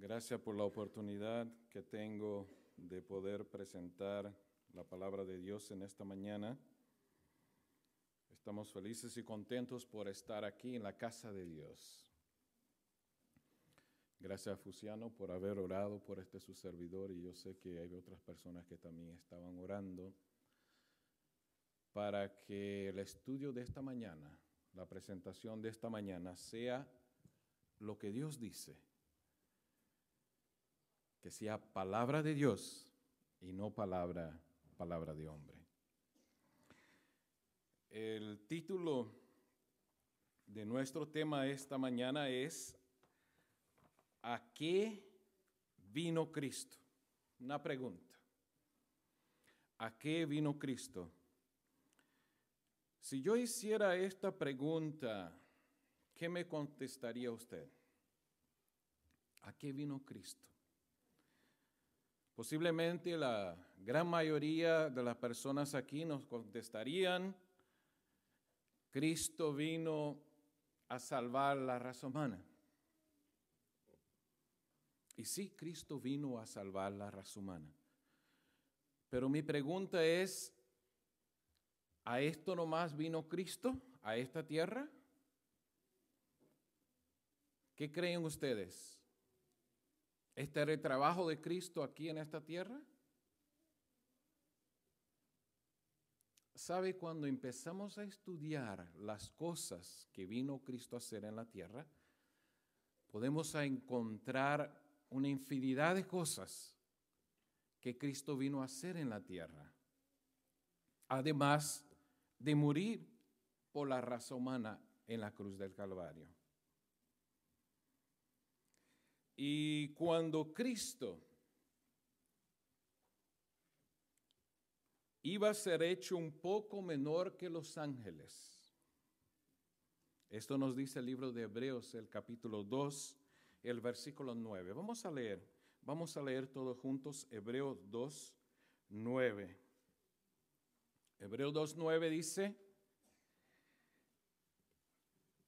Gracias por la oportunidad que tengo de poder presentar la palabra de Dios en esta mañana. Estamos felices y contentos por estar aquí en la casa de Dios. Gracias a Fusiano por haber orado por su servidor, y yo sé que hay otras personas que también estaban orando para que el estudio de esta mañana, la presentación de esta mañana, sea lo que Dios dice, que sea palabra de Dios y no palabra de hombre. El título de nuestro tema esta mañana es ¿a qué vino Cristo? Una pregunta. ¿A qué vino Cristo? Si yo hiciera esta pregunta, ¿qué me contestaría usted? ¿A qué vino Cristo? Posiblemente la gran mayoría de las personas aquí nos contestarían: Cristo vino a salvar la raza humana. Y sí, Cristo vino a salvar la raza humana. Pero mi pregunta es, ¿a esto nomás vino Cristo? ¿A esta tierra? ¿Qué creen ustedes? ¿Este era el trabajo de Cristo aquí en esta tierra? ¿Sabe? Cuando empezamos a estudiar las cosas que vino Cristo a hacer en la tierra, podemos encontrar una infinidad de cosas que Cristo vino a hacer en la tierra, además de morir por la raza humana en la cruz del Calvario. Y cuando Cristo iba a ser hecho un poco menor que los ángeles, esto nos dice el libro de Hebreos, el capítulo 2, el versículo 9. Vamos a leer todos juntos Hebreos 2, 9. Hebreos 2, 9 dice: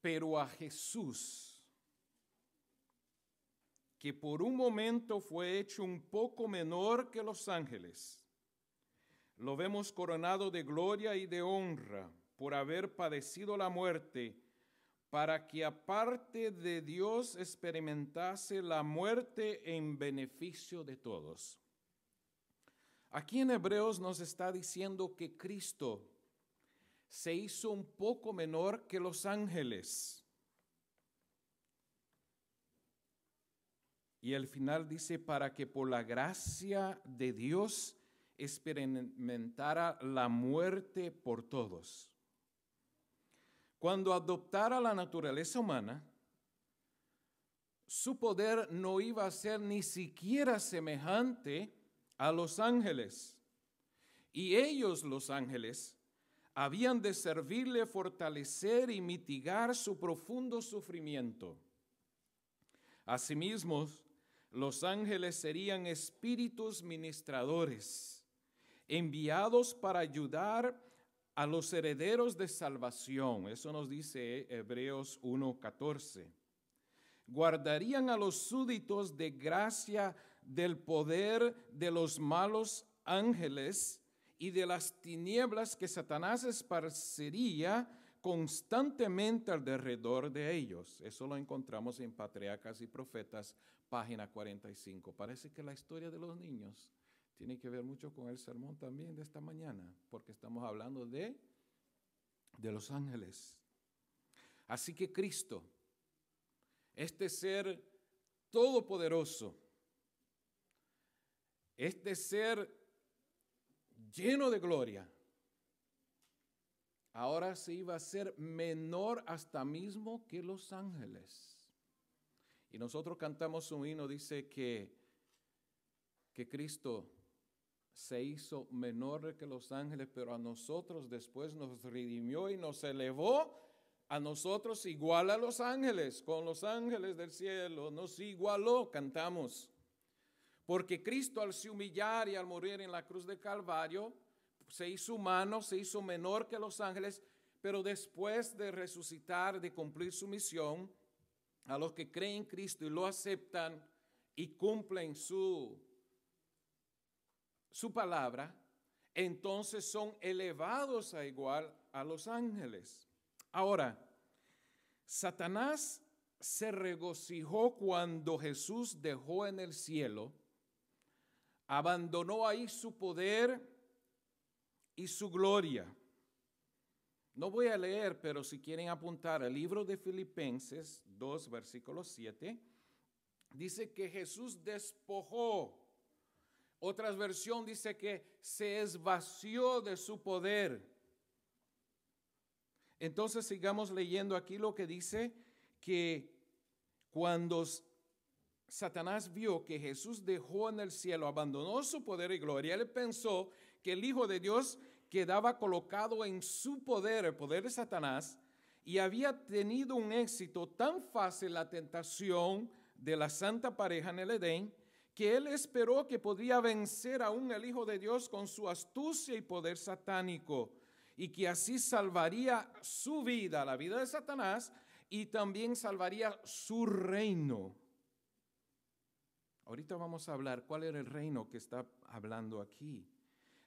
pero a Jesús, que por un momento fue hecho un poco menor que los ángeles, lo vemos coronado de gloria y de honra por haber padecido la muerte, para que aparte de Dios experimentase la muerte en beneficio de todos. Aquí en Hebreos nos está diciendo que Cristo se hizo un poco menor que los ángeles. Y al final dice, para que por la gracia de Dios experimentara la muerte por todos. Cuando adoptara la naturaleza humana, su poder no iba a ser ni siquiera semejante a los ángeles. Y ellos, los ángeles, habían de servirle, fortalecer y mitigar su profundo sufrimiento. Asimismo, los ángeles serían espíritus ministradores, enviados para ayudar a los herederos de salvación. Eso nos dice Hebreos 1:14. Guardarían a los súbditos de gracia del poder de los malos ángeles y de las tinieblas que Satanás esparciría constantemente alrededor de ellos. Eso lo encontramos en Patriarcas y Profetas, página 45. Parece que la historia de los niños tiene que ver mucho con el sermón también de esta mañana, porque estamos hablando de los ángeles. Así que Cristo, este ser todopoderoso, este ser lleno de gloria, ahora se iba a ser menor hasta mismo que los ángeles. Y nosotros cantamos un himno, dice que Cristo se hizo menor que los ángeles, pero a nosotros después nos redimió y nos elevó a nosotros igual a los ángeles, con los ángeles del cielo, nos igualó, cantamos. Porque Cristo, al se humillar y al morir en la cruz del Calvario, se hizo humano, se hizo menor que los ángeles, pero después de resucitar, de cumplir su misión, a los que creen en Cristo y lo aceptan, y cumplen su palabra, entonces son elevados a igual a los ángeles. Ahora, Satanás se regocijó cuando Jesús dejó en el cielo, abandonó ahí su poder y su gloria. No voy a leer, pero si quieren apuntar el libro de Filipenses 2, versículo 7, dice que Jesús despojó. Otra versión dice que se esvació de su poder. Entonces sigamos leyendo aquí lo que dice, que cuando Satanás vio que Jesús dejó en el cielo, abandonó su poder y gloria, él pensó que el Hijo de Dios quedaba colocado en su poder, el poder de Satanás, y había tenido un éxito tan fácil la tentación de la santa pareja en el Edén, que él esperó que podría vencer aún el Hijo de Dios con su astucia y poder satánico, y que así salvaría su vida, la vida de Satanás, y también salvaría su reino. Ahorita vamos a hablar cuál era el reino que está hablando aquí.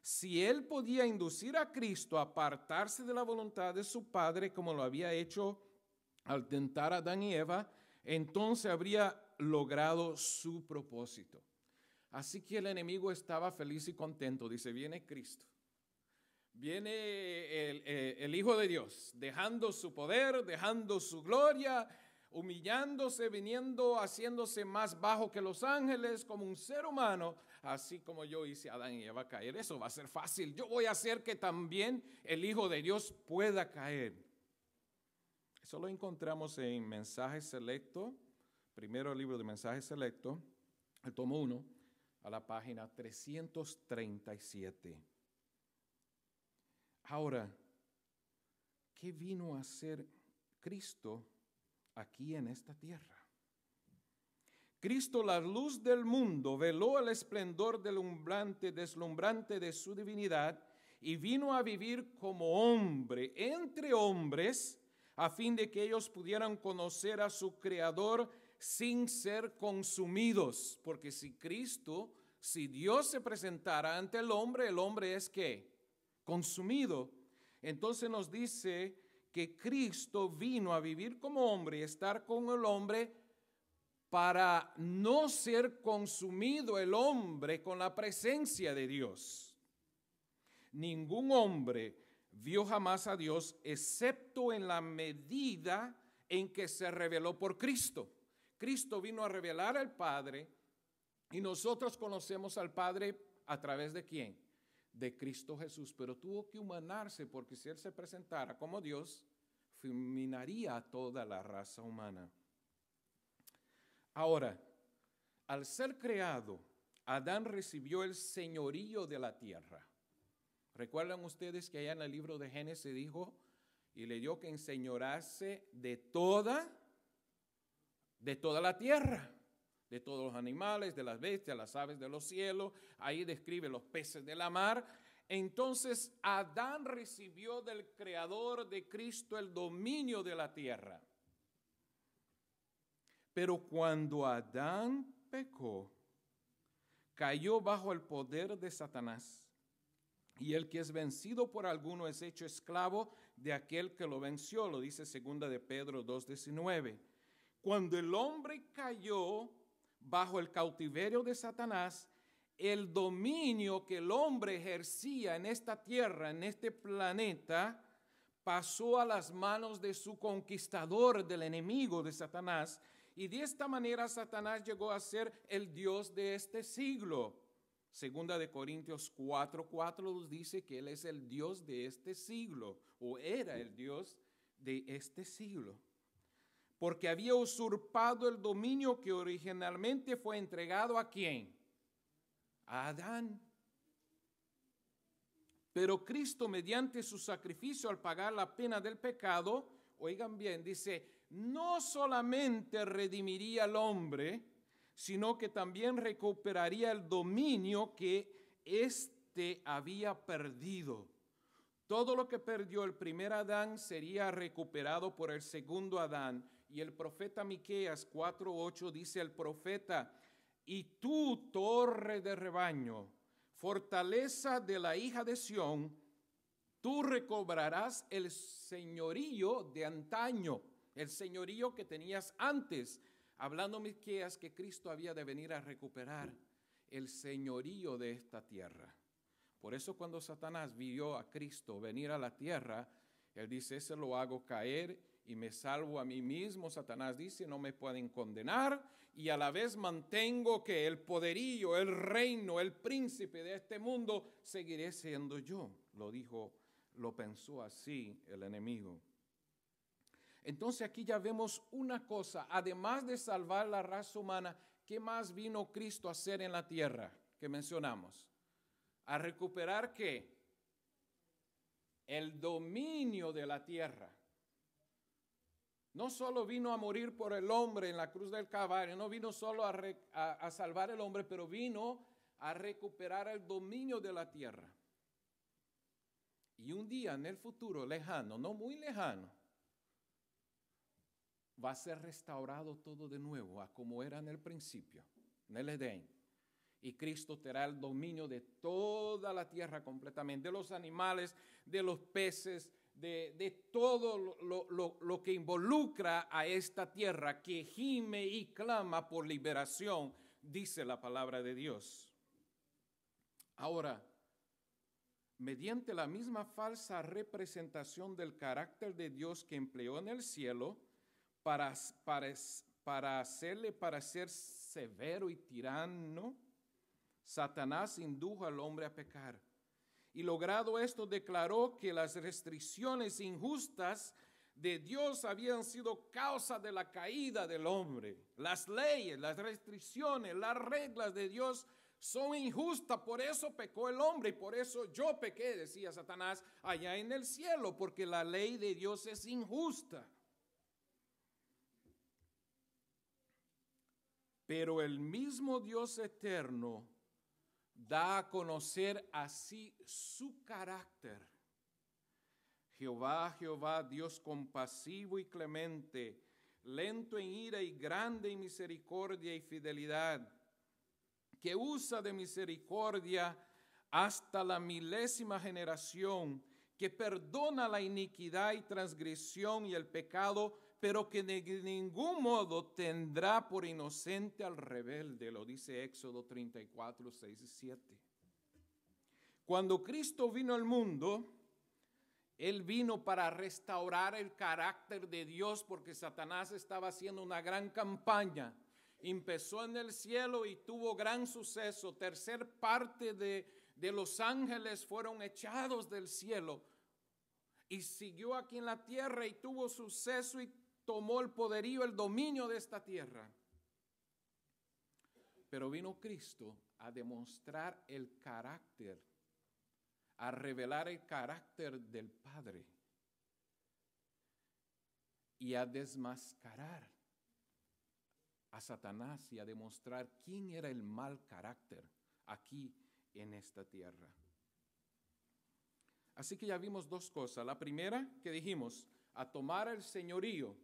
Si él podía inducir a Cristo a apartarse de la voluntad de su Padre, como lo había hecho al tentar a Adán y Eva, entonces habría logrado su propósito. Así que el enemigo estaba feliz y contento. Dice, viene Cristo. Viene el Hijo de Dios, dejando su poder, dejando su gloria, humillándose, viniendo, haciéndose más bajo que los ángeles, como un ser humano, así como yo hice a Adán y Eva caer. Eso va a ser fácil. Yo voy a hacer que también el Hijo de Dios pueda caer. Eso lo encontramos en Mensaje Selecto, primero libro de Mensaje Selecto, el tomo 1, a la página 337. Ahora, ¿qué vino a hacer Cristo aquí en esta tierra? Cristo, la luz del mundo, veló el esplendor deslumbrante de su divinidad y vino a vivir como hombre entre hombres, a fin de que ellos pudieran conocer a su Creador sin ser consumidos. Porque si Dios se presentara ante el hombre es ¿qué? Consumido. Entonces nos dice que Cristo vino a vivir como hombre y estar con el hombre para no ser consumido el hombre con la presencia de Dios. Ningún hombre vio jamás a Dios excepto en la medida en que se reveló por Cristo. Cristo vino a revelar al Padre y nosotros conocemos al Padre a través de ¿quién? De Cristo Jesús, pero tuvo que humanarse porque si Él se presentara como Dios, fulminaría a toda la raza humana. Ahora, al ser creado, Adán recibió el señorío de la tierra. ¿Recuerdan ustedes que allá en el libro de Génesis dijo y le dio que enseñorase de toda la tierra? De todos los animales, de las bestias, las aves de los cielos, ahí describe los peces de la mar. Entonces Adán recibió del Creador de Cristo el dominio de la tierra. Pero cuando Adán pecó, cayó bajo el poder de Satanás, y el que es vencido por alguno es hecho esclavo de aquel que lo venció, lo dice 2 de Pedro 2:19. Cuando el hombre cayó bajo el cautiverio de Satanás, el dominio que el hombre ejercía en esta tierra, en este planeta, pasó a las manos de su conquistador, del enemigo de Satanás, y de esta manera Satanás llegó a ser el Dios de este siglo. 2 de Corintios 4:4 nos dice que Él es el Dios de este siglo, o era el Dios de este siglo. Porque había usurpado el dominio que originalmente fue entregado ¿a quién? A Adán. Pero Cristo, mediante su sacrificio al pagar la pena del pecado, oigan bien, dice, no solamente redimiría al hombre, sino que también recuperaría el dominio que éste había perdido. Todo lo que perdió el primer Adán sería recuperado por el segundo Adán. Y el profeta Miqueas 4:8 dice el profeta, y tú, torre de rebaño, fortaleza de la hija de Sión, tú recobrarás el señorío de antaño, el señorío que tenías antes. Hablando Miqueas que Cristo había de venir a recuperar el señorío de esta tierra. Por eso cuando Satanás vio a Cristo venir a la tierra, él dice, ese lo hago caer y me salvo a mí mismo. Satanás dice, no me pueden condenar, y a la vez mantengo que el poderío, el reino, el príncipe de este mundo seguiré siendo yo. Lo pensó así el enemigo. Entonces aquí ya vemos una cosa, además de salvar la raza humana, ¿qué más vino Cristo a hacer en la tierra que mencionamos? A recuperar ¿qué? El dominio de la tierra. No solo vino a morir por el hombre en la cruz del Calvario, no vino solo a salvar el hombre, pero vino a recuperar el dominio de la tierra. Y un día en el futuro lejano, no muy lejano, va a ser restaurado todo de nuevo a como era en el principio, en el Edén. Y Cristo tendrá el dominio de toda la tierra completamente, de los animales, de los peces, de todo lo que involucra a esta tierra que gime y clama por liberación, dice la palabra de Dios. Ahora, mediante la misma falsa representación del carácter de Dios que empleó en el cielo para hacerle parecer severo y tirano, Satanás indujo al hombre a pecar. Y logrado esto, declaró que las restricciones injustas de Dios habían sido causa de la caída del hombre. Las leyes, las restricciones, las reglas de Dios son injustas, por eso pecó el hombre y por eso yo pequé, decía Satanás, allá en el cielo, porque la ley de Dios es injusta. Pero el mismo Dios eterno da a conocer así su carácter. Jehová, Jehová, Dios compasivo y clemente, lento en ira y grande en misericordia y fidelidad, que usa de misericordia hasta la 1000ª generación, que perdona la iniquidad y transgresión y el pecado, pero que de ningún modo tendrá por inocente al rebelde, lo dice Éxodo 34, 6 y 7. Cuando Cristo vino al mundo, Él vino para restaurar el carácter de Dios, porque Satanás estaba haciendo una gran campaña. Empezó en el cielo y tuvo gran suceso. Tercer parte de los ángeles fueron echados del cielo. Y siguió aquí en la tierra y tuvo suceso y tomó el poderío, el dominio de esta tierra. Pero vino Cristo a demostrar el carácter, a revelar el carácter del Padre y a desmascarar a Satanás y a demostrar quién era el mal carácter aquí en esta tierra. Así que ya vimos dos cosas. La primera que dijimos, a tomar el señorío,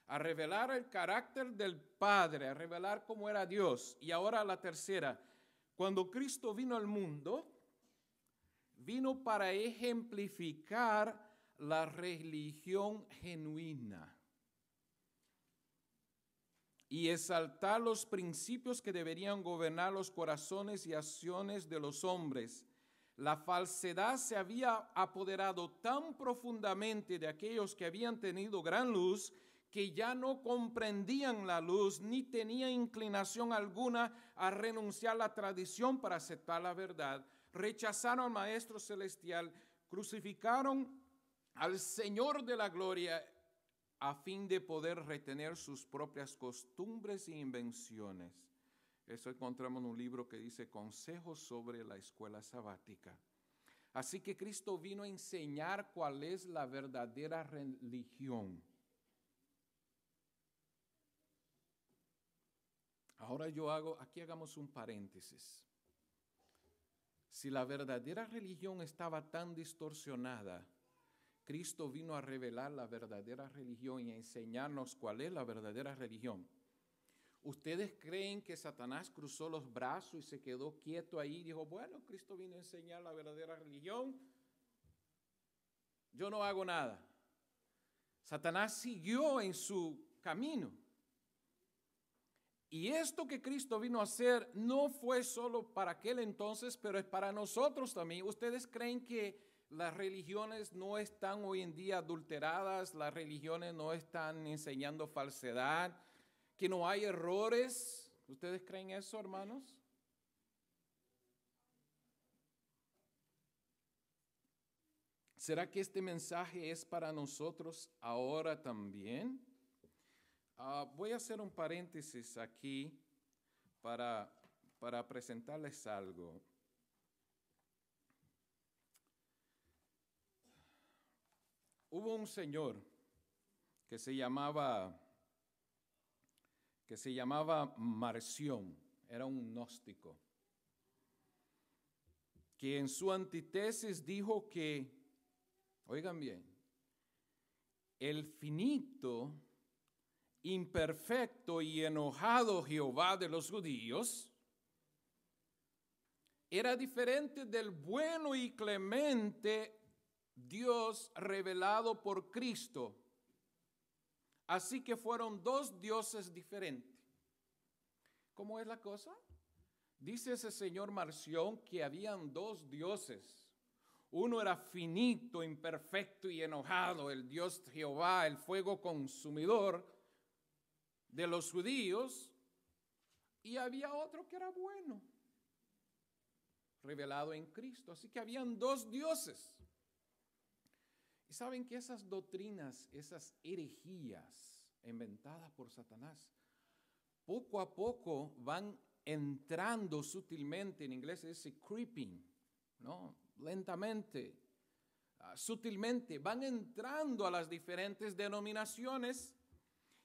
a revelar el carácter del Padre, a revelar cómo era Dios. Y ahora la tercera, cuando Cristo vino al mundo, vino para ejemplificar la religión genuina y exaltar los principios que deberían gobernar los corazones y acciones de los hombres. La falsedad se había apoderado tan profundamente de aquellos que habían tenido gran luz que ya no comprendían la luz ni tenían inclinación alguna a renunciar a la tradición para aceptar la verdad. Rechazaron al Maestro Celestial, crucificaron al Señor de la Gloria a fin de poder retener sus propias costumbres e invenciones. Eso encontramos en un libro que dice Consejos sobre la escuela sabática. Así que Cristo vino a enseñar cuál es la verdadera religión. Ahora aquí hagamos un paréntesis. Si la verdadera religión estaba tan distorsionada, Cristo vino a revelar la verdadera religión y a enseñarnos cuál es la verdadera religión. ¿Ustedes creen que Satanás cruzó los brazos y se quedó quieto ahí y dijo, bueno, Cristo vino a enseñar la verdadera religión, yo no hago nada? Satanás siguió en su camino. Y esto que Cristo vino a hacer no fue solo para aquel entonces, pero es para nosotros también. ¿Ustedes creen que las religiones no están hoy en día adulteradas? ¿Las religiones no están enseñando falsedad? ¿Que no hay errores? ¿Ustedes creen eso, hermanos? ¿Será que este mensaje es para nosotros ahora también? Voy a hacer un paréntesis aquí para presentarles algo. Hubo un señor que se llamaba Marción, era un gnóstico, que en su antítesis dijo que, oigan bien, el finito, imperfecto y enojado Jehová de los judíos era diferente del bueno y clemente Dios revelado por Cristo. Así que fueron dos dioses diferentes. ¿Cómo es la cosa? Dice ese señor Marción que habían dos dioses. Uno era finito, imperfecto y enojado, el Dios Jehová, el fuego consumidor de los judíos, y había otro que era bueno, revelado en Cristo. Así que habían dos dioses. Y saben que esas doctrinas, esas herejías inventadas por Satanás, poco a poco van entrando sutilmente, en inglés se dice creeping, ¿no? Lentamente, sutilmente, van entrando a las diferentes denominaciones.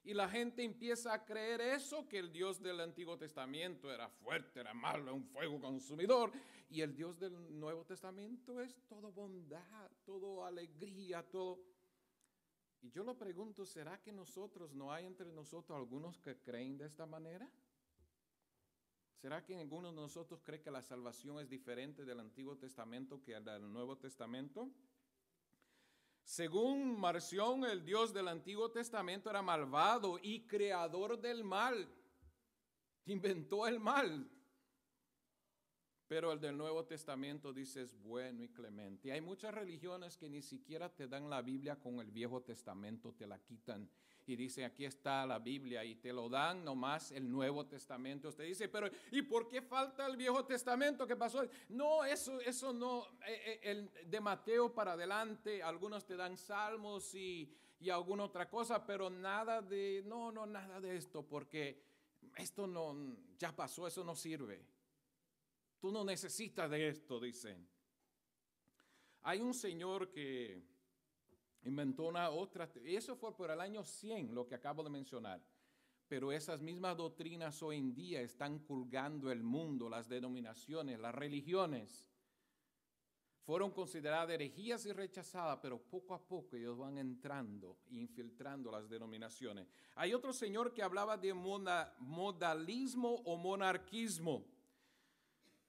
Y la gente empieza a creer eso, que el Dios del Antiguo Testamento era fuerte, era malo, un fuego consumidor. Y el Dios del Nuevo Testamento es todo bondad, todo alegría, todo. Y yo lo pregunto, ¿será que no hay entre nosotros algunos que creen de esta manera? ¿Será que algunos de nosotros cree que la salvación es diferente del Antiguo Testamento que del Nuevo Testamento? Según Marción, el Dios del Antiguo Testamento era malvado y creador del mal. Inventó el mal. Pero el del Nuevo Testamento dice es bueno y clemente. Hay muchas religiones que ni siquiera te dan la Biblia con el Viejo Testamento, te la quitan y dicen aquí está la Biblia y te lo dan nomás el Nuevo Testamento. Usted dice, pero ¿y por qué falta el Viejo Testamento? ¿Qué pasó? No, eso no, el de Mateo para adelante, algunos te dan salmos y alguna otra cosa, pero nada de esto, porque esto no, ya pasó, eso no sirve. Tú no necesitas de esto, dicen. Hay un señor que inventó una otra, y eso fue por el año 100, lo que acabo de mencionar. Pero esas mismas doctrinas hoy en día están colgando el mundo, las denominaciones, las religiones. Fueron consideradas herejías y rechazadas, pero poco a poco ellos van entrando e infiltrando las denominaciones. Hay otro señor que hablaba de modalismo o monarquismo.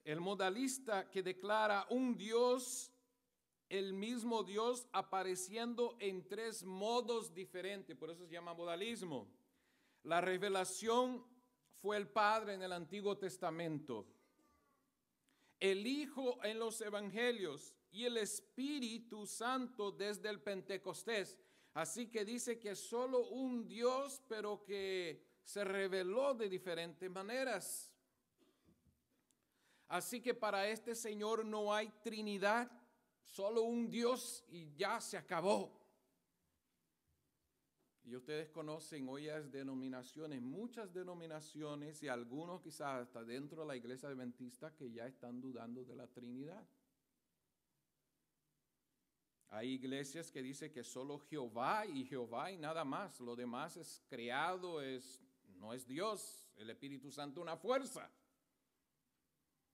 El modalista que declara un Dios, el mismo Dios apareciendo en tres modos diferentes, por eso se llama modalismo. La revelación fue el Padre en el Antiguo Testamento, el Hijo en los Evangelios y el Espíritu Santo desde el Pentecostés. Así que dice que solo un Dios, pero que se reveló de diferentes maneras. Así que para este Señor no hay Trinidad, solo un Dios y ya se acabó. Y ustedes conocen hoy las denominaciones, muchas denominaciones y algunos quizás hasta dentro de la iglesia adventista que ya están dudando de la Trinidad. Hay iglesias que dicen que solo Jehová y nada más, lo demás es creado, no es Dios, el Espíritu Santo una fuerza.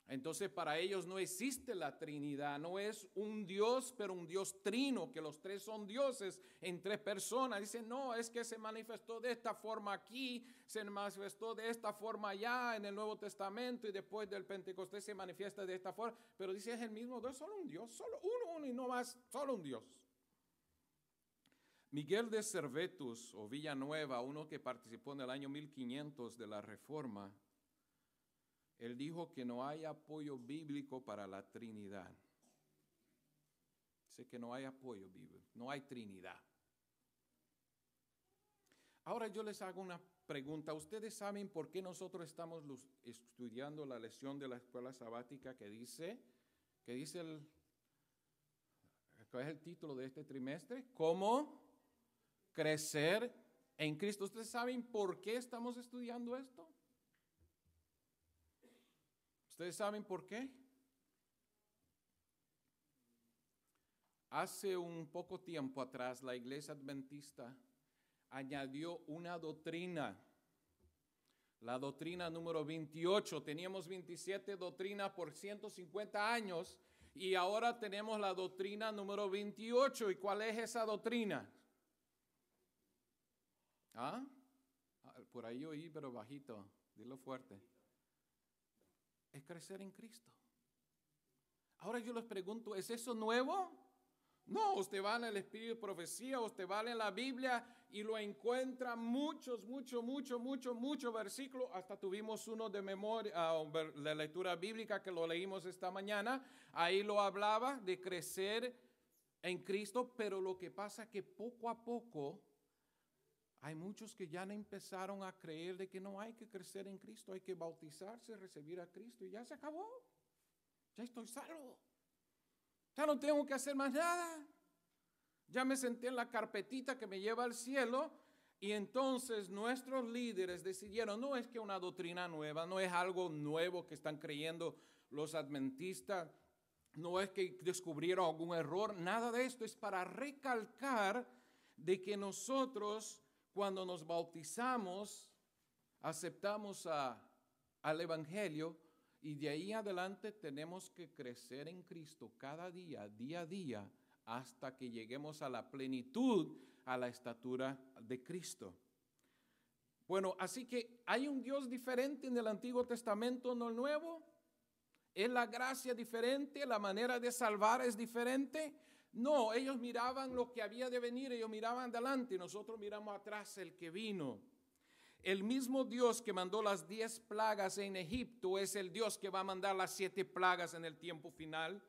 Entonces para ellos no existe la Trinidad, no es un Dios, pero un Dios trino, que los tres son dioses en tres personas. Dicen, no, es que se manifestó de esta forma aquí, se manifestó de esta forma allá en el Nuevo Testamento y después del Pentecostés se manifiesta de esta forma. Pero dice, es el mismo Dios, solo un Dios, solo uno y no más, solo un Dios. Miguel de Servetus o Villanueva, uno que participó en el año 1500 de la Reforma, él dijo que no hay apoyo bíblico para la Trinidad. Dice que no hay apoyo bíblico, no hay Trinidad. Ahora yo les hago una pregunta. ¿Ustedes saben por qué nosotros estamos estudiando la lección de la escuela sabática que dice ¿cuál es el título de este trimestre? ¿Cómo crecer en Cristo? ¿Ustedes saben por qué estamos estudiando esto? ¿Ustedes saben por qué? Hace un poco tiempo atrás la Iglesia Adventista añadió una doctrina, la doctrina número 28. Teníamos 27 doctrinas por 150 años y ahora tenemos la doctrina número 28. ¿Y cuál es esa doctrina? ¿Ah? Por ahí oí, pero bajito, dilo fuerte. Es crecer en Cristo. Ahora yo les pregunto, ¿es eso nuevo? No, usted va en el Espíritu de Profecía, usted va en la Biblia y lo encuentra muchos versículos. Hasta tuvimos uno de memoria, de lectura bíblica que lo leímos esta mañana. Ahí lo hablaba de crecer en Cristo, pero lo que pasa es que poco a poco hay muchos que ya no empezaron a creer de que no hay que crecer en Cristo, hay que bautizarse, recibir a Cristo y ya se acabó. Ya estoy salvo. Ya no tengo que hacer más nada. Ya me senté en la carpetita que me lleva al cielo y entonces nuestros líderes decidieron, no es que una doctrina nueva, no es algo nuevo que están creyendo los adventistas, no es que descubrieron algún error, nada de esto, es para recalcar de que nosotros cuando nos bautizamos, aceptamos al Evangelio y de ahí adelante tenemos que crecer en Cristo cada día, día a día, hasta que lleguemos a la plenitud, a la estatura de Cristo. Bueno, así que hay un Dios diferente en el Antiguo Testamento, no el Nuevo. ¿Es la gracia diferente? ¿La manera de salvar es diferente? No, ellos miraban lo que había de venir, ellos miraban adelante y nosotros miramos atrás el que vino. El mismo Dios que mandó las 10 plagas en Egipto es el Dios que va a mandar las 7 plagas en el tiempo final.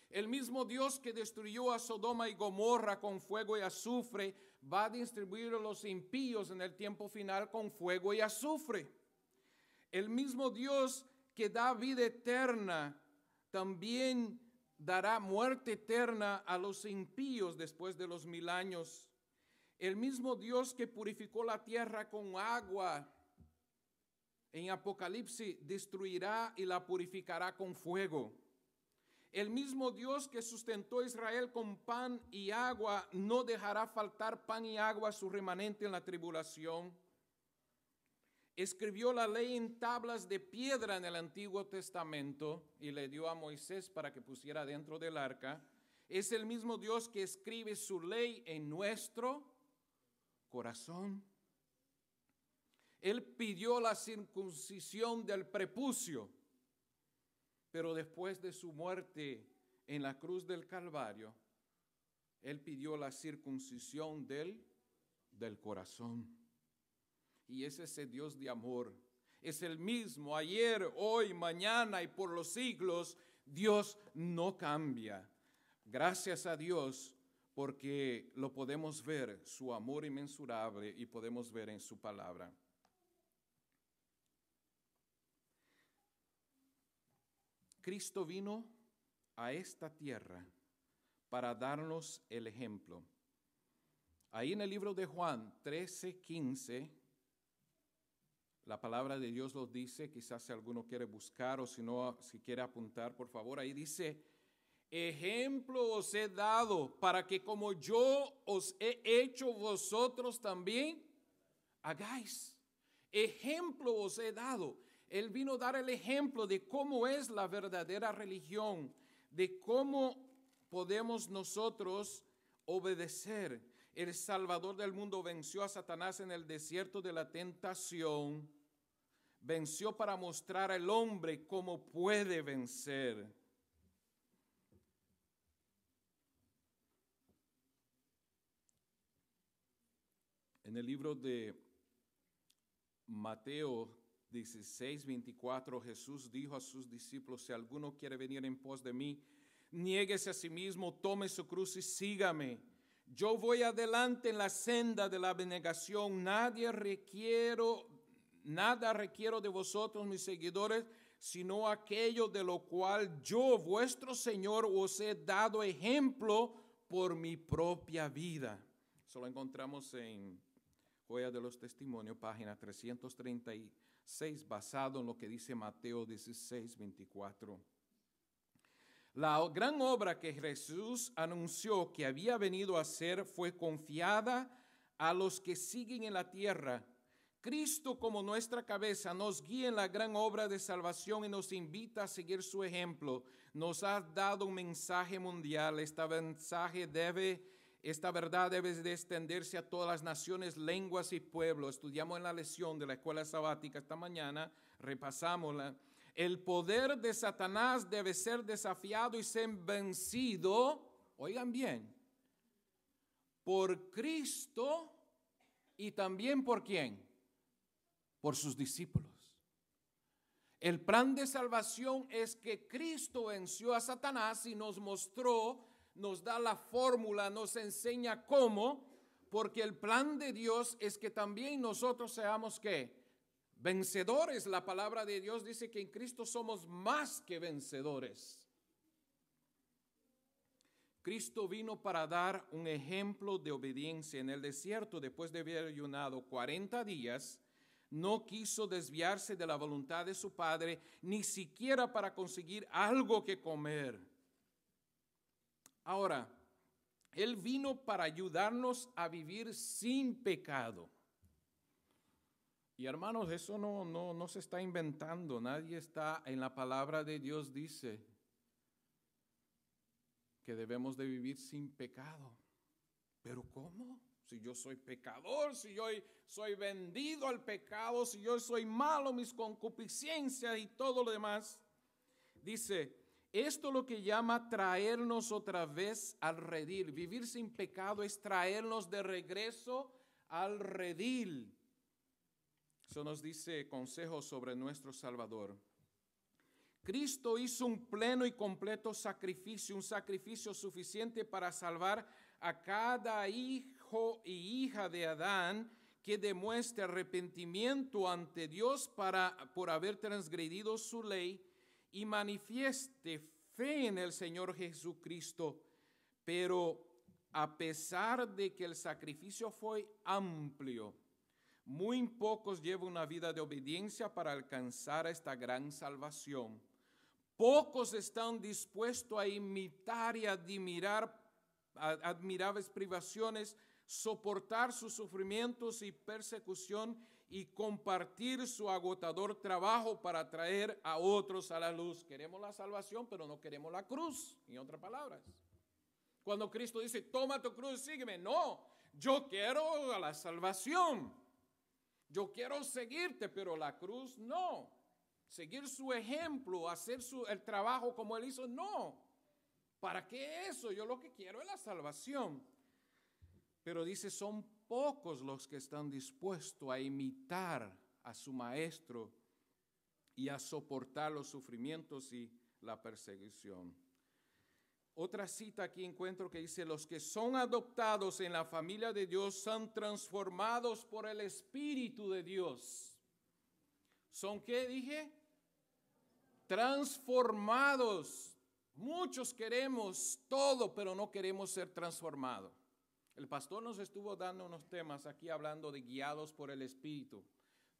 El mismo Dios que destruyó a Sodoma y Gomorra con fuego y azufre va a distribuir a los impíos en el tiempo final con fuego y azufre. El mismo Dios que da vida eterna también dará muerte eterna a los impíos después de los 1000 años. El mismo Dios que purificó la tierra con agua en Apocalipsis destruirá y la purificará con fuego. El mismo Dios que sustentó a Israel con pan y agua no dejará faltar pan y agua a su remanente en la tribulación. Escribió la ley en tablas de piedra en el Antiguo Testamento y le dio a Moisés para que pusiera dentro del arca. Es el mismo Dios que escribe su ley en nuestro corazón. Él pidió la circuncisión del prepucio, pero después de su muerte en la cruz del Calvario, Él pidió la circuncisión del corazón. Y es ese Dios de amor. Es el mismo ayer, hoy, mañana y por los siglos. Dios no cambia. Gracias a Dios porque lo podemos ver, su amor inmensurable, y podemos ver en su palabra. Cristo vino a esta tierra para darnos el ejemplo. Ahí en el libro de Juan 13:15, la palabra de Dios lo dice, quizás si alguno quiere buscar o si no, si quiere apuntar, por favor, ahí dice, ejemplo os he dado para que como yo os he hecho vosotros también hagáis. Ejemplo os he dado. Él vino a dar el ejemplo de cómo es la verdadera religión, de cómo podemos nosotros obedecer. El Salvador del mundo venció a Satanás en el desierto de la tentación. Venció para mostrar al hombre cómo puede vencer. En el libro de Mateo 16:24, Jesús dijo a sus discípulos: si alguno quiere venir en pos de mí, niéguese a sí mismo, tome su cruz y sígame. Yo voy adelante en la senda de la abnegación. Nada requiero de vosotros, mis seguidores, sino aquello de lo cual yo, vuestro Señor, os he dado ejemplo por mi propia vida. Eso lo encontramos en Joya de los Testimonios, página 336, basado en lo que dice Mateo 16:24. La gran obra que Jesús anunció que había venido a hacer fue confiada a los que siguen en la tierra. Cristo, como nuestra cabeza, nos guía en la gran obra de salvación y nos invita a seguir su ejemplo. Nos ha dado un mensaje mundial. Esta verdad debe de extenderse a todas las naciones, lenguas y pueblos. Estudiamos en la lección de la escuela sabática esta mañana, repasámosla. El poder de Satanás debe ser desafiado y ser vencido, oigan bien, por Cristo y también por ¿quién? Por sus discípulos. El plan de salvación es que Cristo venció a Satanás y nos mostró, nos da la fórmula, nos enseña cómo, porque el plan de Dios es que también nosotros seamos ¿qué? Vencedores. La palabra de Dios dice que en Cristo somos más que vencedores. Cristo vino para dar un ejemplo de obediencia en el desierto. Después de haber ayunado 40 días, no quiso desviarse de la voluntad de su Padre, ni siquiera para conseguir algo que comer. Ahora, Él vino para ayudarnos a vivir sin pecado. Y hermanos, eso no se está inventando. Nadie está en la palabra de Dios, dice que debemos de vivir sin pecado. ¿Pero cómo? Si yo soy pecador, si yo soy vendido al pecado, si yo soy malo, mis concupiscencias y todo lo demás. Dice, esto es lo que llama traernos otra vez al redil. Vivir sin pecado es traernos de regreso al redil. Eso nos dice consejos sobre nuestro Salvador. Cristo hizo un pleno y completo sacrificio, un sacrificio suficiente para salvar a cada hijo y hija de Adán que demuestre arrepentimiento ante Dios por haber transgredido su ley y manifieste fe en el Señor Jesucristo. Pero a pesar de que el sacrificio fue amplio, muy pocos llevan una vida de obediencia para alcanzar esta gran salvación. Pocos están dispuestos a imitar y admirar admirables privaciones, soportar sus sufrimientos y persecución y compartir su agotador trabajo para traer a otros a la luz. Queremos la salvación, pero no queremos la cruz, en otras palabras. Cuando Cristo dice, toma tu cruz, sígueme. No, yo quiero la salvación. Yo quiero seguirte, pero la cruz no. Seguir su ejemplo, hacer el trabajo como Él hizo, no. ¿Para qué eso? Yo lo que quiero es la salvación. Pero dice, son pocos los que están dispuestos a imitar a su maestro y a soportar los sufrimientos y la persecución. Otra cita aquí encuentro que dice, los que son adoptados en la familia de Dios son transformados por el Espíritu de Dios. ¿Son qué dije? Transformados. Muchos queremos todo, pero no queremos ser transformados. El pastor nos estuvo dando unos temas aquí hablando de guiados por el Espíritu,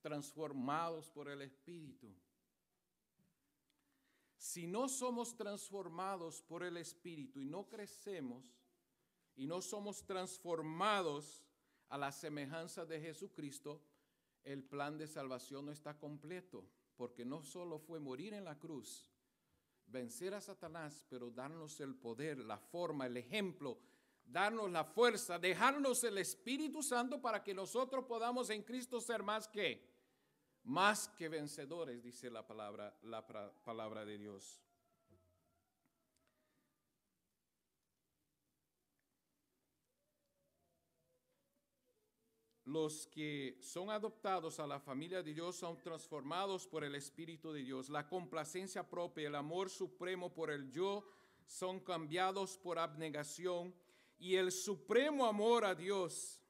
transformados por el Espíritu. Si no somos transformados por el Espíritu y no crecemos y no somos transformados a la semejanza de Jesucristo, el plan de salvación no está completo. porque no solo fue morir en la cruz, vencer a Satanás, pero darnos el poder, la forma, el ejemplo, darnos la fuerza, dejarnos el Espíritu Santo para que nosotros podamos en Cristo ser más que vencedores, dice la palabra de Dios. Los que son adoptados a la familia de Dios son transformados por el Espíritu de Dios. La complacencia propia, el amor supremo por el yo son cambiados por abnegación, y el supremo amor a Dios,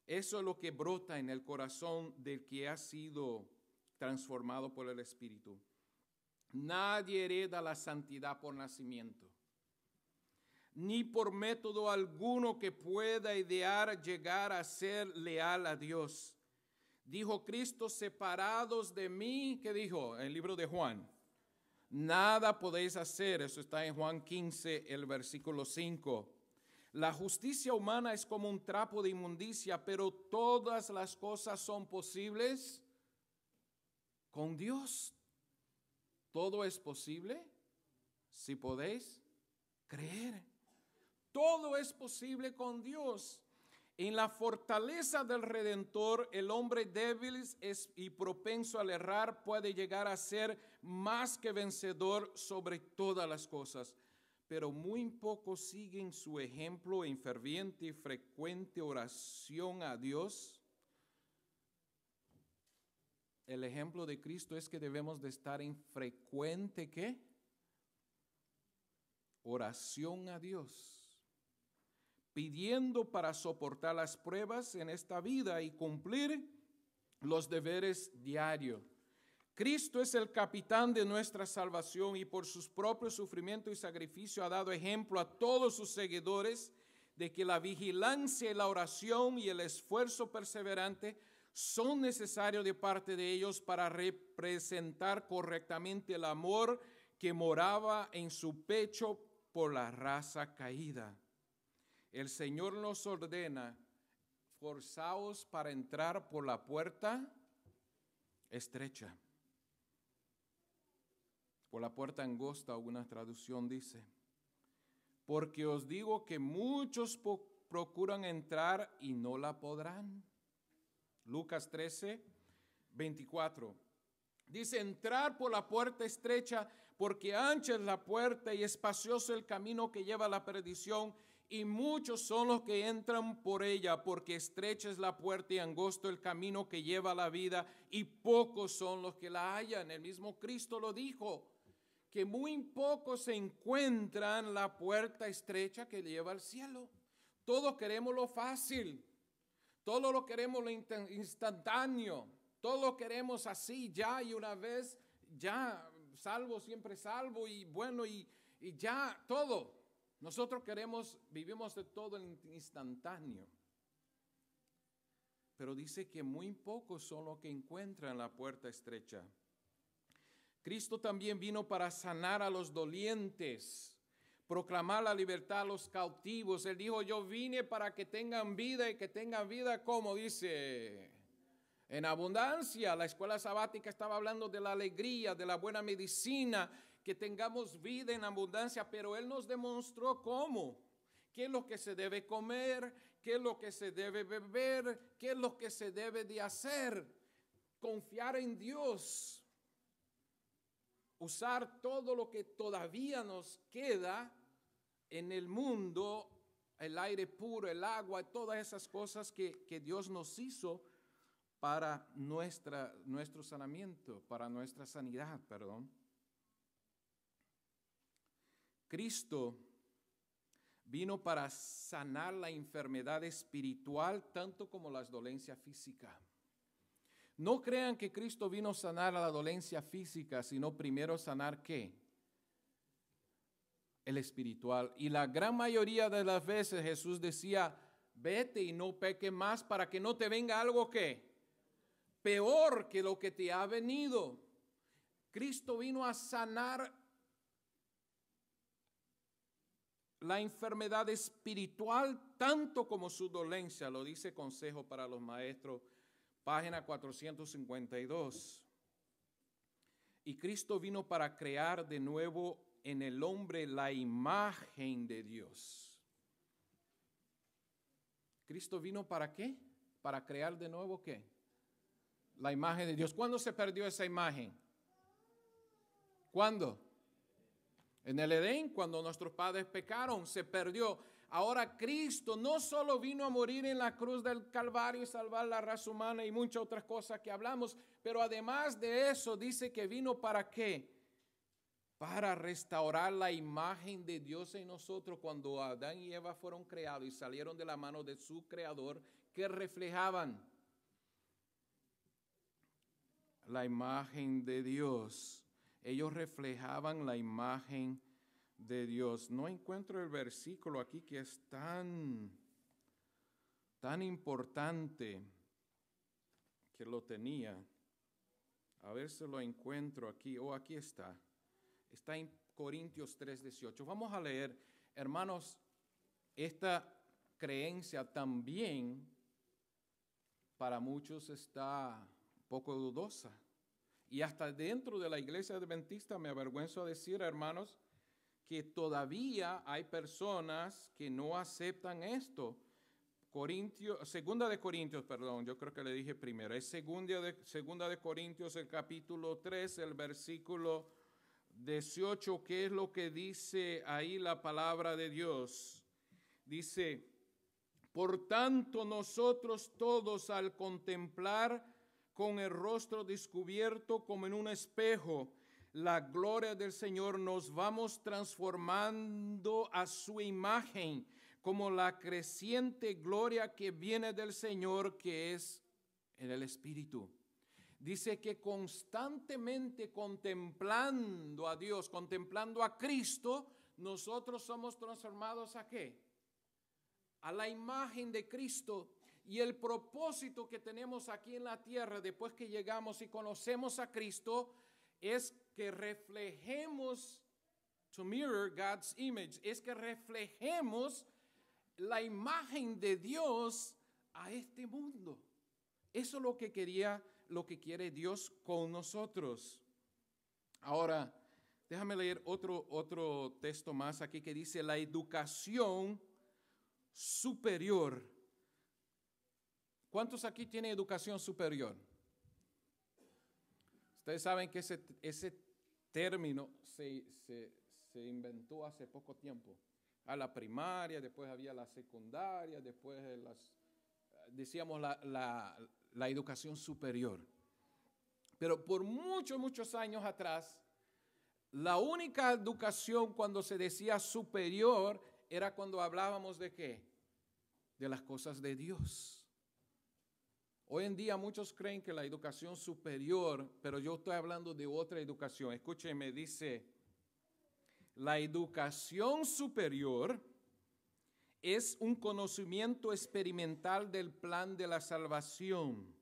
eso es lo que brota en el corazón del que ha sido transformado por el Espíritu. Nadie hereda la santidad por nacimiento, ni por método alguno que pueda idear llegar a ser leal a Dios. Dijo Cristo: separados de mí, ¿qué dijo en el libro de Juan? Nada podéis hacer. Eso está en Juan 15, el versículo 5. La justicia humana es como un trapo de inmundicia, pero todas las cosas son posibles con Dios. Todo es posible si podéis creer. Todo es posible con Dios. En la fortaleza del Redentor, el hombre débil y propenso al errar puede llegar a ser más que vencedor sobre todas las cosas. Pero muy pocos siguen su ejemplo en ferviente y frecuente oración a Dios. El ejemplo de Cristo es que debemos de estar en frecuente, ¿qué? Oración a Dios, pidiendo para soportar las pruebas en esta vida y cumplir los deberes diarios. Cristo es el capitán de nuestra salvación y por sus propios sufrimientos y sacrificio ha dado ejemplo a todos sus seguidores de que la vigilancia y la oración y el esfuerzo perseverante son necesarios de parte de ellos para representar correctamente el amor que moraba en su pecho por la raza caída. El Señor nos ordena: forzaos para entrar por la puerta estrecha. Por la puerta angosta, alguna traducción dice. Porque os digo que muchos procuran entrar y no la podrán. Lucas 13, 24. Dice: entrar por la puerta estrecha, porque ancha es la puerta y espacioso el camino que lleva a la perdición, y muchos son los que entran por ella, porque estrecha es la puerta y angosto el camino que lleva a la vida, y pocos son los que la hallan. El mismo Cristo lo dijo, que muy pocos se encuentran la puerta estrecha que lleva al cielo. Todos queremos lo fácil, todos lo queremos lo instantáneo, todos lo queremos así, ya y una vez, ya, salvo, siempre salvo, y bueno, y ya, todo. Nosotros vivimos de todo instantáneo. Pero dice que muy pocos son los que encuentran la puerta estrecha. Cristo también vino para sanar a los dolientes, proclamar la libertad a los cautivos. Él dijo: yo vine para que tengan vida y que tengan vida, como dice, en abundancia. La escuela sabática estaba hablando de la alegría, de la buena medicina, que tengamos vida en abundancia, pero Él nos demostró cómo, qué es lo que se debe comer, qué es lo que se debe beber, qué es lo que se debe de hacer. Confiar en Dios, usar todo lo que todavía nos queda en el mundo, el aire puro, el agua, todas esas cosas que Dios nos hizo para nuestro sanamiento, para nuestra sanidad, perdón. Cristo vino para sanar la enfermedad espiritual tanto como las dolencias físicas. No crean que Cristo vino a sanar la dolencia física, sino primero sanar ¿qué? El espiritual. Y la gran mayoría de las veces Jesús decía: vete y no peques más para que no te venga algo ¿qué? Peor que lo que te ha venido. Cristo vino a sanar la enfermedad espiritual tanto como su dolencia. Lo dice Consejo para los Maestros, página 452. Y Cristo vino para crear de nuevo en el hombre la imagen de Dios. ¿Cristo vino para qué? Para crear de nuevo ¿qué? La imagen de Dios. ¿Cuándo se perdió esa imagen? ¿Cuándo? En el Edén, cuando nuestros padres pecaron, se perdió. Ahora Cristo no solo vino a morir en la cruz del Calvario y salvar la raza humana y muchas otras cosas que hablamos, pero además de eso dice que vino ¿para qué? Para restaurar la imagen de Dios en nosotros cuando Adán y Eva fueron creados y salieron de la mano de su creador, que reflejaban la imagen de Dios. Ellos reflejaban la imagen de Dios. No encuentro el versículo aquí que es tan importante que lo tenía. A ver si lo encuentro aquí. Aquí está. Está en Corintios 3:18. Vamos a leer, hermanos, esta creencia también para muchos está un poco dudosa. Y hasta dentro de la iglesia adventista me avergüenzo decir, hermanos, que todavía hay personas que no aceptan esto. Segunda de Corintios, yo creo que le dije primero. Es segunda de Corintios, el capítulo 3, el versículo 18. ¿Qué es lo que dice ahí la palabra de Dios? Dice, por tanto nosotros todos al contemplar con el rostro descubierto como en un espejo la gloria del Señor, nos vamos transformando a su imagen como la creciente gloria que viene del Señor, que es en el Espíritu. Dice que constantemente contemplando a Dios, contemplando a Cristo, nosotros somos transformados ¿a qué? A la imagen de Cristo. Y el propósito que tenemos aquí en la tierra, después que llegamos y conocemos a Cristo, es que reflejemos, to mirror God's image, es que reflejemos la imagen de Dios a este mundo. Eso es lo que quiere Dios con nosotros. Ahora, déjame leer otro texto más aquí que dice la educación superior. ¿Cuántos aquí tienen educación superior? Ustedes saben que ese término se inventó hace poco tiempo. A la primaria, después había la secundaria, después decíamos la educación superior. Pero por muchos años atrás, la única educación cuando se decía superior era cuando hablábamos ¿de qué? De las cosas de Dios. Hoy en día muchos creen que la educación superior, pero yo estoy hablando de otra educación. Escúchenme, dice, la educación superior es un conocimiento experimental del plan de la salvación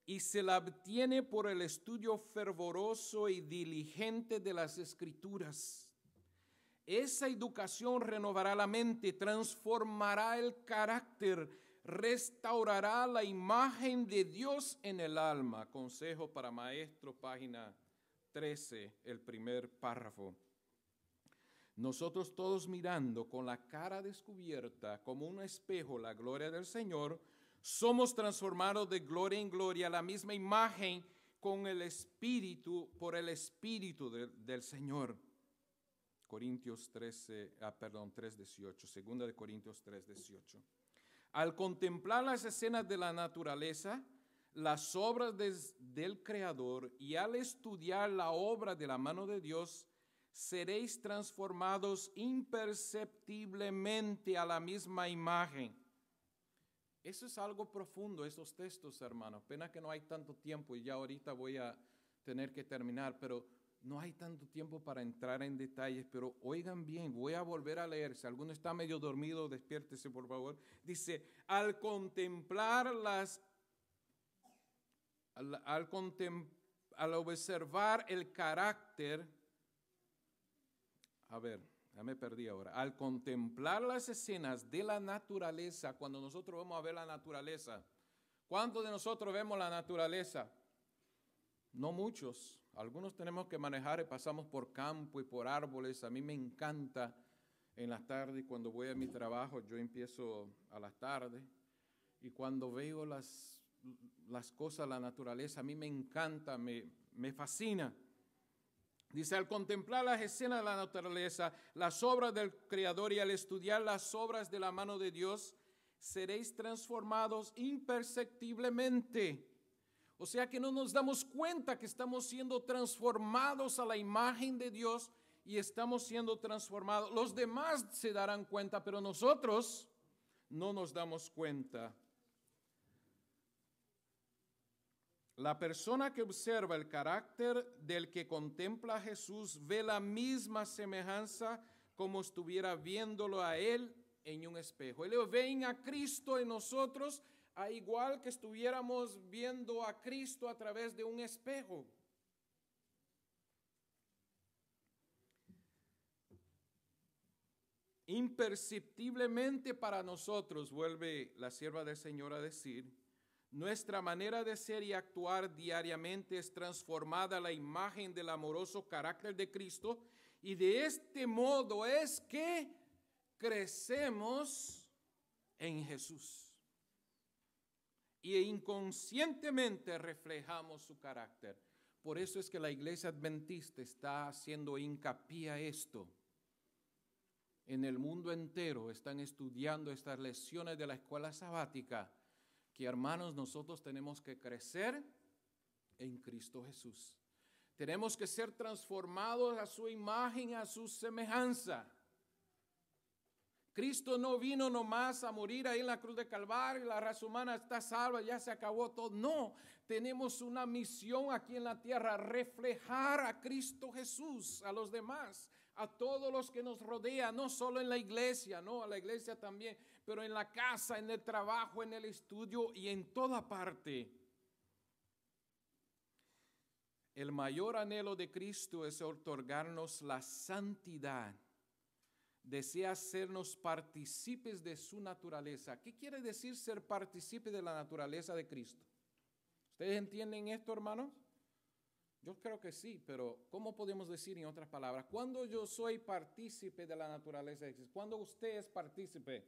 y se la obtiene por el estudio fervoroso y diligente de las Escrituras. Esa educación renovará la mente, transformará el carácter, restaurará la imagen de Dios en el alma. Consejo para maestro, página 13, el primer párrafo. Nosotros todos mirando con la cara descubierta como un espejo la gloria del Señor, somos transformados de gloria en gloria a la misma imagen con el Espíritu, por el Espíritu del Señor. Corintios 3:18, segunda de Corintios 3:18. Al contemplar las escenas de la naturaleza, las obras del Creador y al estudiar la obra de la mano de Dios, seréis transformados imperceptiblemente a la misma imagen. Eso es algo profundo, esos textos, hermanos. Pena que no hay tanto tiempo y ya ahorita voy a tener que terminar, pero no hay tanto tiempo para entrar en detalles, pero oigan bien, voy a volver a leer. Si alguno está medio dormido, despiértese por favor. Dice, al observar el carácter, ya me perdí ahora. Al contemplar las escenas de la naturaleza, cuando nosotros vamos a ver la naturaleza, ¿cuántos de nosotros vemos la naturaleza? No muchos. Algunos tenemos que manejar y pasamos por campo y por árboles. A mí me encanta en las tardes, cuando voy a mi trabajo, yo empiezo a las tardes, y cuando veo las cosas, la naturaleza, a mí me encanta, me fascina. Dice, al contemplar las escenas de la naturaleza, las obras del Creador y al estudiar las obras de la mano de Dios, seréis transformados imperceptiblemente. O sea que no nos damos cuenta que estamos siendo transformados a la imagen de Dios y estamos siendo transformados. Los demás se darán cuenta, pero nosotros no nos damos cuenta. La persona que observa el carácter del que contempla a Jesús ve la misma semejanza como estuviera viéndolo a Él en un espejo. Ellos ven a Cristo en nosotros, a igual que estuviéramos viendo a Cristo a través de un espejo. Imperceptiblemente para nosotros, vuelve la sierva del Señor a decir, nuestra manera de ser y actuar diariamente es transformada a la imagen del amoroso carácter de Cristo, y de este modo es que crecemos en Jesús y inconscientemente reflejamos su carácter. Por eso es que la iglesia adventista está haciendo hincapié a esto. En el mundo entero están estudiando estas lecciones de la escuela sabática, que hermanos, nosotros tenemos que crecer en Cristo Jesús. Tenemos que ser transformados a su imagen, a su semejanza. Cristo no vino nomás a morir ahí en la cruz de Calvario, la raza humana está salva, ya se acabó todo. No, tenemos una misión aquí en la tierra, reflejar a Cristo Jesús, a los demás, a todos los que nos rodean, no solo en la iglesia, no, a la iglesia también, pero en la casa, en el trabajo, en el estudio y en toda parte. El mayor anhelo de Cristo es otorgarnos la santidad. Desea hacernos partícipes de su naturaleza. ¿Qué quiere decir ser partícipe de la naturaleza de Cristo? ¿Ustedes entienden esto, hermanos? Yo creo que sí, pero ¿cómo podemos decir en otras palabras? ¿Cuándo yo soy partícipe de la naturaleza de Cristo? ¿Cuándo usted es partícipe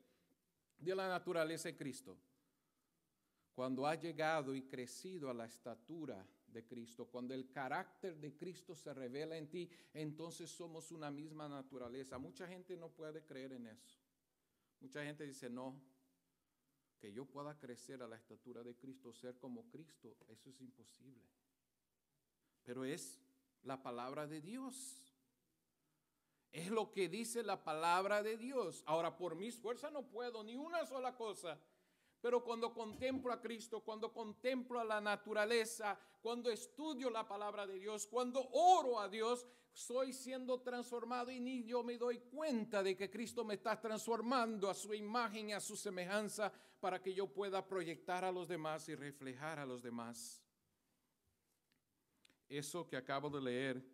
de la naturaleza de Cristo? Cuando ha llegado y crecido a la estatura de Cristo, cuando el carácter de Cristo se revela en ti, entonces somos una misma naturaleza. Mucha gente no puede creer en eso. Mucha gente dice, no, que yo pueda crecer a la estatura de Cristo, ser como Cristo, eso es imposible. Pero es la palabra de Dios. Es lo que dice la palabra de Dios. Ahora, por mis fuerzas no puedo ni una sola cosa. Pero cuando contemplo a Cristo, cuando contemplo a la naturaleza, cuando estudio la palabra de Dios, cuando oro a Dios, estoy siendo transformado y ni yo me doy cuenta de que Cristo me está transformando a su imagen y a su semejanza para que yo pueda proyectar a los demás y reflejar a los demás. Eso que acabo de leer,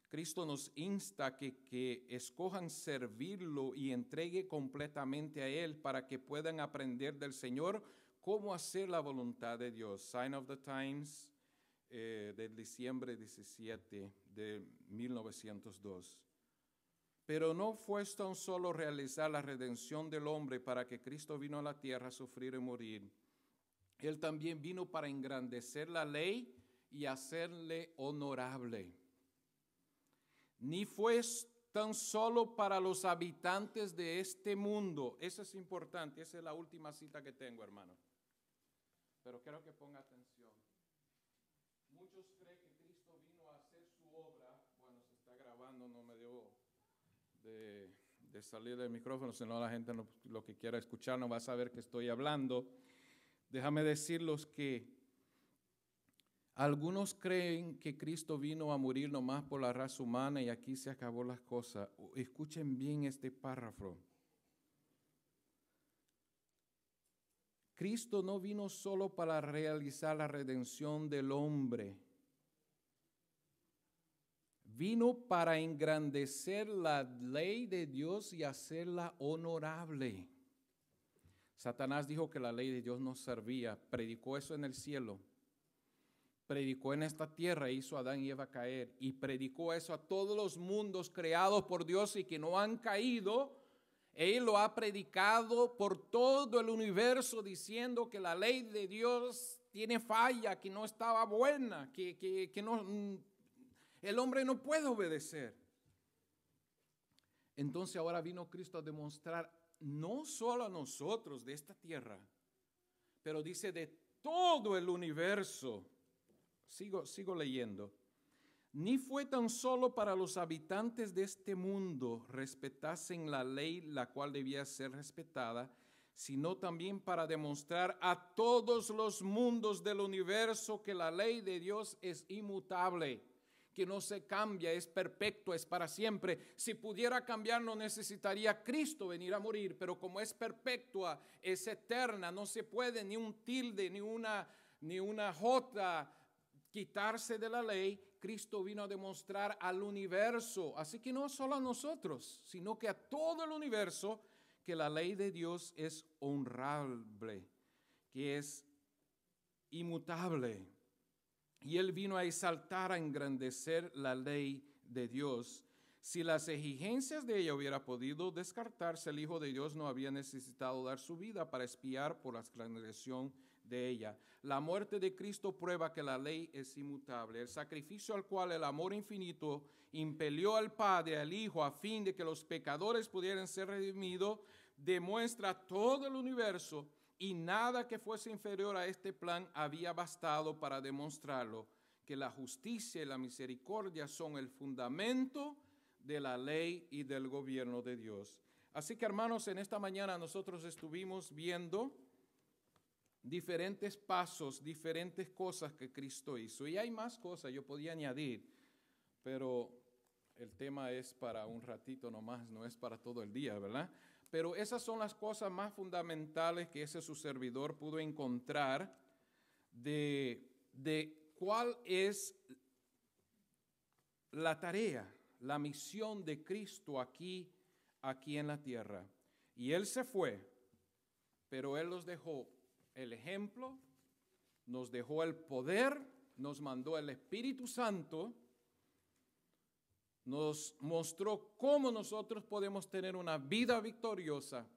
Cristo nos insta a que escojan servirlo y entregue completamente a Él para que puedan aprender del Señor cómo hacer la voluntad de Dios. Sign of the Times, del diciembre 17 de 1902. Pero no fue tan solo realizar la redención del hombre para que Cristo vino a la tierra a sufrir y morir. Él también vino para engrandecer la ley y hacerle honorable. Ni fue tan solo para los habitantes de este mundo. Eso es importante, esa es la última cita que tengo, hermano. Pero quiero que ponga atención. Muchos creen que Cristo vino a hacer su obra. Bueno, se está grabando, no me dio de salir del micrófono, si no la gente lo que quiera escuchar no va a saber que estoy hablando. Déjame decirles que algunos creen que Cristo vino a morir nomás por la raza humana y aquí se acabó las cosas. Escuchen bien este párrafo. Cristo no vino solo para realizar la redención del hombre. Vino para engrandecer la ley de Dios y hacerla honorable. Satanás dijo que la ley de Dios no servía, predicó eso en el cielo. predicó en esta tierra, hizo a Adán y Eva caer, y predicó eso a todos los mundos creados por Dios y que no han caído. Él lo ha predicado por todo el universo diciendo que la ley de Dios tiene falla, que no estaba buena, que no, el hombre no puede obedecer. Entonces ahora vino Cristo a demostrar no solo a nosotros de esta tierra, pero dice de todo el universo. Sigo leyendo. Ni fue tan solo para los habitantes de este mundo respetasen la ley, la cual debía ser respetada, sino también para demostrar a todos los mundos del universo que la ley de Dios es inmutable, que no se cambia, es perpetua, es para siempre. Si pudiera cambiar, no necesitaría Cristo venir a morir, pero como es perpetua, es eterna, no se puede ni un tilde, ni una jota quitarse de la ley. Cristo vino a demostrar al universo, así que no solo a nosotros, sino que a todo el universo, que la ley de Dios es honrable, que es inmutable. Y Él vino a exaltar, a engrandecer la ley de Dios. Si las exigencias de ella hubiera podido descartarse, el Hijo de Dios no había necesitado dar su vida para expiar por la transgresión de ella. La muerte de Cristo prueba que la ley es inmutable. El sacrificio al cual el amor infinito impelió al Padre, al Hijo, a fin de que los pecadores pudieran ser redimidos, demuestra todo el universo, y nada que fuese inferior a este plan había bastado para demostrarlo, que la justicia y la misericordia son el fundamento de la ley y del gobierno de Dios. Así que, hermanos, en esta mañana nosotros estuvimos viendo diferentes pasos, diferentes cosas que Cristo hizo. Y hay más cosas, yo podía añadir, pero el tema es para un ratito nomás, no es para todo el día, ¿verdad? Pero esas son las cosas más fundamentales que ese su servidor pudo encontrar de cuál es la tarea, la misión de Cristo aquí en la tierra. Y Él se fue, pero Él nos dejó el ejemplo, nos dejó el poder, nos mandó el Espíritu Santo, nos mostró cómo nosotros podemos tener una vida victoriosa,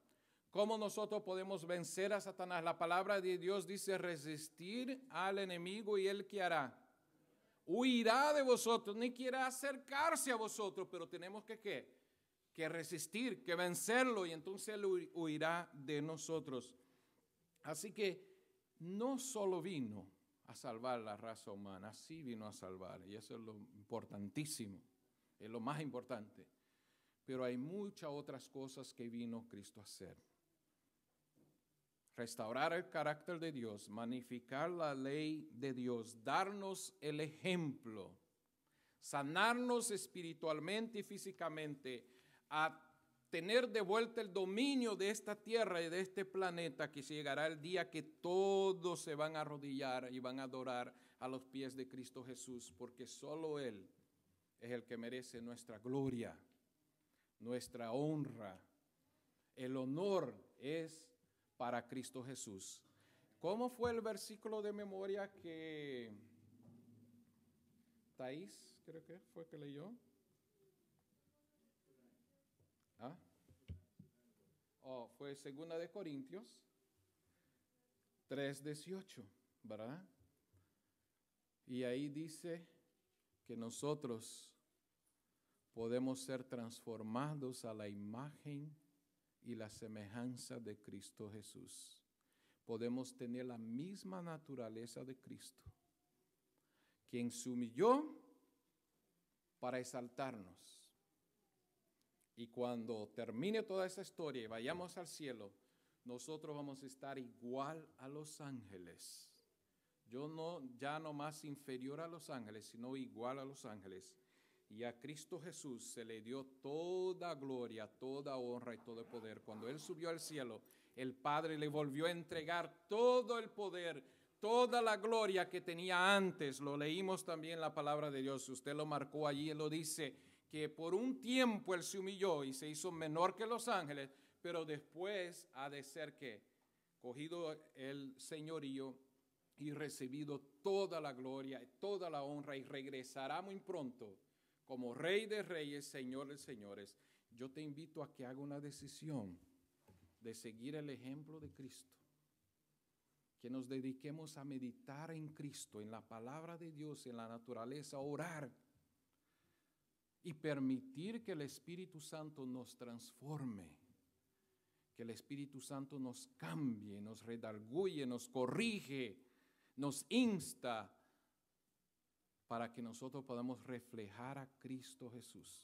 cómo nosotros podemos vencer a Satanás. La palabra de Dios dice resistir al enemigo y él ¿qué hará? Huirá de vosotros, ni quiera acercarse a vosotros, pero tenemos que ¿qué? Que resistir, que vencerlo, y entonces él huirá de nosotros. Así que no solo vino a salvar la raza humana, sí vino a salvar, y eso es lo importantísimo, es lo más importante. Pero hay muchas otras cosas que vino Cristo a hacer. Restaurar el carácter de Dios, magnificar la ley de Dios, darnos el ejemplo, sanarnos espiritualmente y físicamente, a tener de vuelta el dominio de esta tierra y de este planeta, que llegará el día que todos se van a arrodillar y van a adorar a los pies de Cristo Jesús, porque solo Él es el que merece nuestra gloria, nuestra honra. El honor es para Cristo Jesús. ¿Cómo fue el versículo de memoria que Thais, creo que fue que leyó? ¿Ah? Oh, fue 2 de Corintios 3:18, ¿verdad? Y ahí dice que nosotros podemos ser transformados a la imagen y la semejanza de Cristo Jesús. Podemos tener la misma naturaleza de Cristo, quien se humilló para exaltarnos. Y cuando termine toda esa historia y vayamos al cielo, nosotros vamos a estar igual a los ángeles. Ya no más inferior a los ángeles, sino igual a los ángeles. Y a Cristo Jesús se le dio toda gloria, toda honra y todo poder. Cuando Él subió al cielo, el Padre le volvió a entregar todo el poder, toda la gloria que tenía antes. Lo leímos también en la palabra de Dios. Usted lo marcó allí, Él lo dice, que por un tiempo Él se humilló y se hizo menor que los ángeles, pero después ha de ser que cogido el señorío y recibido toda la gloria y toda la honra y regresará muy pronto como Rey de Reyes, Señor de Señores. Yo te invito a que haga una decisión de seguir el ejemplo de Cristo, que nos dediquemos a meditar en Cristo, en la palabra de Dios, en la naturaleza, orar y permitir que el Espíritu Santo nos transforme, que el Espíritu Santo nos cambie, nos redarguye, nos corrige, nos insta para que nosotros podamos reflejar a Cristo Jesús.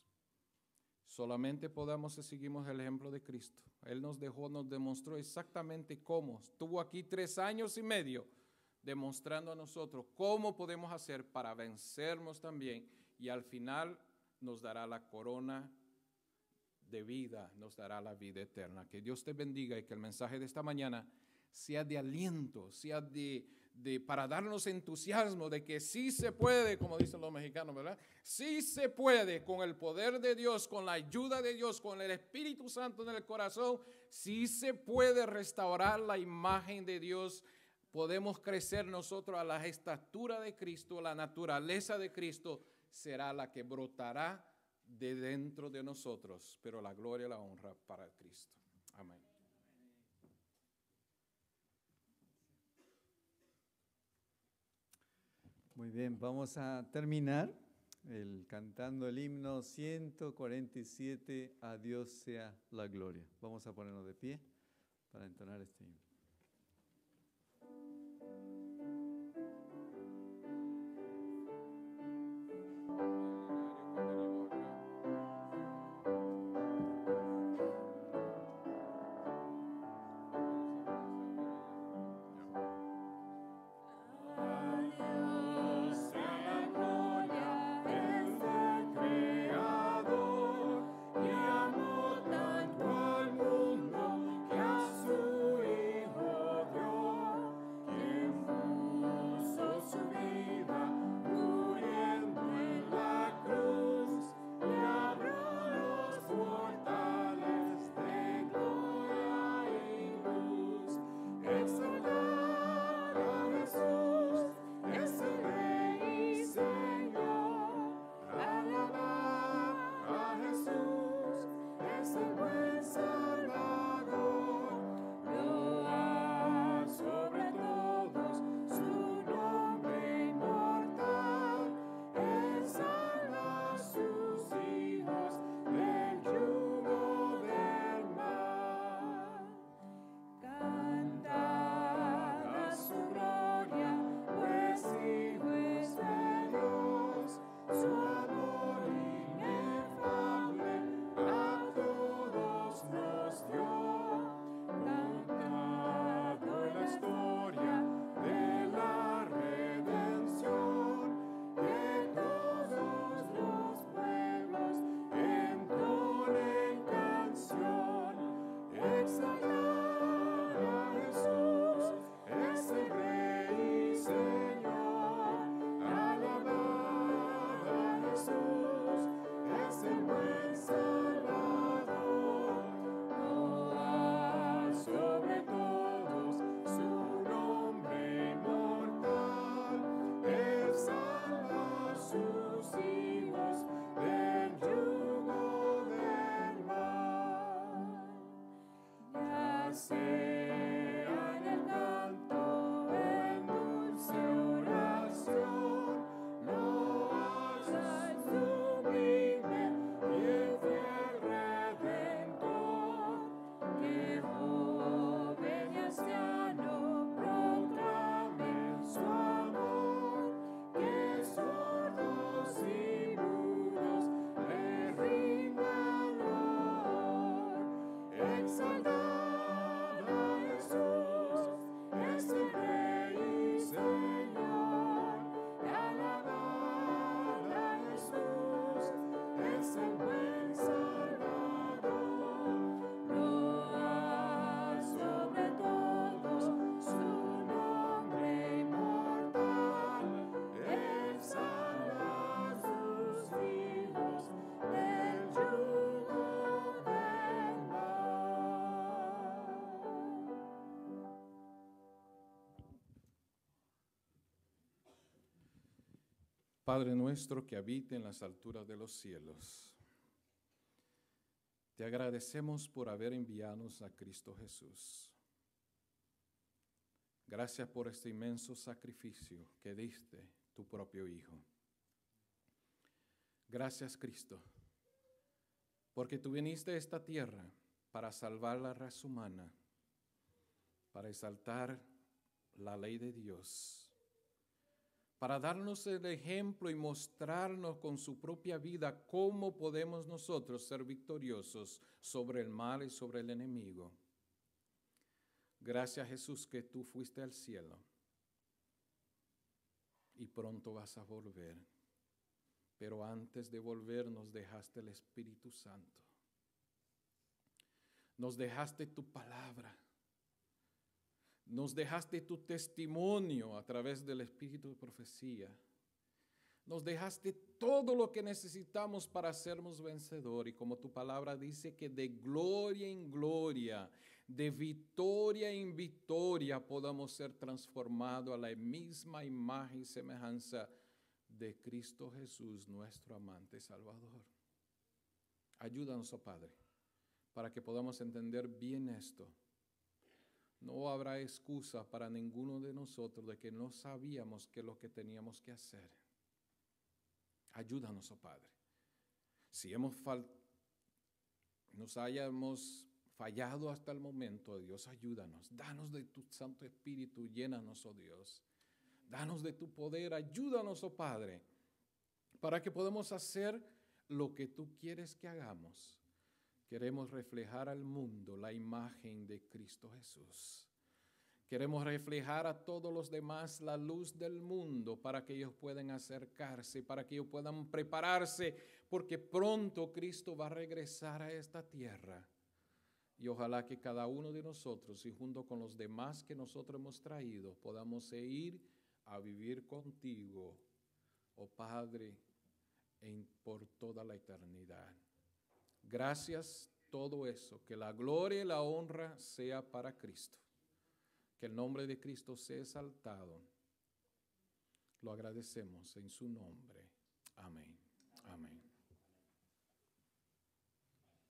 Solamente podamos si seguimos el ejemplo de Cristo. Él nos demostró exactamente cómo. Estuvo aquí 3 años y medio demostrando a nosotros cómo podemos hacer para vencernos también, y al final nos dará la corona de vida, nos dará la vida eterna. Que Dios te bendiga y que el mensaje de esta mañana sea de aliento, sea para darnos entusiasmo de que sí se puede, como dicen los mexicanos, ¿verdad? Sí se puede, con el poder de Dios, con la ayuda de Dios, con el Espíritu Santo en el corazón, sí se puede restaurar la imagen de Dios. Podemos crecer nosotros a la estatura de Cristo, la naturaleza de Cristo será la que brotará de dentro de nosotros, pero la gloria y la honra para Cristo. Amén. Muy bien, vamos a terminar cantando el himno 147, A Dios sea la gloria. Vamos a ponernos de pie para entonar este himno. Padre nuestro que habita en las alturas de los cielos, te agradecemos por haber enviados a Cristo Jesús. Gracias por este inmenso sacrificio que diste tu propio Hijo. Gracias, Cristo, porque tú viniste a esta tierra para salvar la raza humana, para exaltar la ley de Dios, para darnos el ejemplo y mostrarnos con su propia vida cómo podemos nosotros ser victoriosos sobre el mal y sobre el enemigo. Gracias, Jesús, que tú fuiste al cielo y pronto vas a volver. Pero antes de volver nos dejaste el Espíritu Santo. Nos dejaste tu palabra. Nos dejaste tu testimonio a través del Espíritu de profecía. Nos dejaste todo lo que necesitamos para sernos vencedores. Y como tu palabra dice que de gloria en gloria, de victoria en victoria, podamos ser transformados a la misma imagen y semejanza de Cristo Jesús, nuestro amante Salvador. Ayúdanos, oh Padre, para que podamos entender bien esto. No habrá excusa para ninguno de nosotros de que no sabíamos qué es lo que teníamos que hacer. Ayúdanos, oh Padre. Si nos hayamos fallado hasta el momento, Dios, ayúdanos. Danos de tu Santo Espíritu, llénanos, oh Dios. Danos de tu poder, ayúdanos, oh Padre, para que podamos hacer lo que tú quieres que hagamos. Queremos reflejar al mundo la imagen de Cristo Jesús. Queremos reflejar a todos los demás la luz del mundo para que ellos puedan acercarse, para que ellos puedan prepararse, porque pronto Cristo va a regresar a esta tierra. Y ojalá que cada uno de nosotros, y junto con los demás que nosotros hemos traído, podamos ir a vivir contigo, oh Padre, por toda la eternidad. Gracias todo eso, que la gloria y la honra sea para Cristo, que el nombre de Cristo sea exaltado. Lo agradecemos en su nombre. Amén.